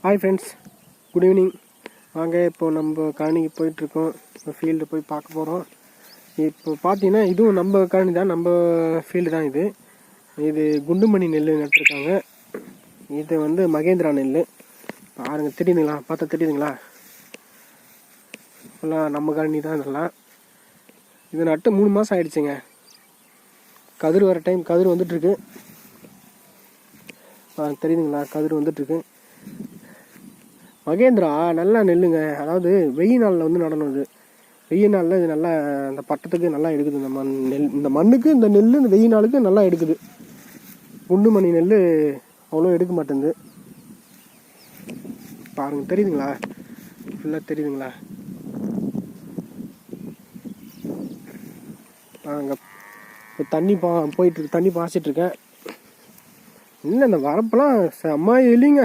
Hi friends, good evening. வாங்க, இப்போது நம்ம காணிக்கு போயிட்டுருக்கோம். இப்போ ஃபீல்டு போய் பார்க்க போகிறோம். இப்போ பார்த்தீங்கன்னா இதுவும் நம்ம காணி தான், நம்ம ஃபீல்டு தான். இது குண்டுமணி நெல் நட்டுருக்காங்க. இது வந்து மகேந்திரா நெல். பாருங்கள், தெரியுதுங்களா? பார்த்தா தெரியுதுங்களா? எல்லாம் நம்ம காணி தான். இதெல்லாம் இது நட்டு 3 மாதம் ஆகிடுச்சிங்க. கதிர் வர டைம் கதிர் வந்துட்டுருக்கு. தெரியுதுங்களா? கதிர் வந்துட்டுருக்கு. மகேந்திரா நல்லா நெல்லுங்க. அதாவது வெயில் நாளில் வந்து நடணும். இது வெயில் நாளில் இது நல்லா அந்த பட்டத்துக்கு நல்லா எடுக்குது. இந்த நெல், இந்த மண்ணுக்கு இந்த நெல் இந்த வெயில் நாளுக்கு நல்லா எடுக்குது. குண்டுமணி நெல் அவ்வளோ எடுக்க மாட்டேங்குது. பாருங்கள், தெரியுதுங்களா? ஃபுல்லாக தெரியுதுங்களா? பாருங்க, இப்போ தண்ணி போயிட்டுருக்கு. தண்ணி பாய்ச்சிட்ருக்கேன். இல்லை, இந்த வரப்பெல்லாம் செம்ம எலிங்க.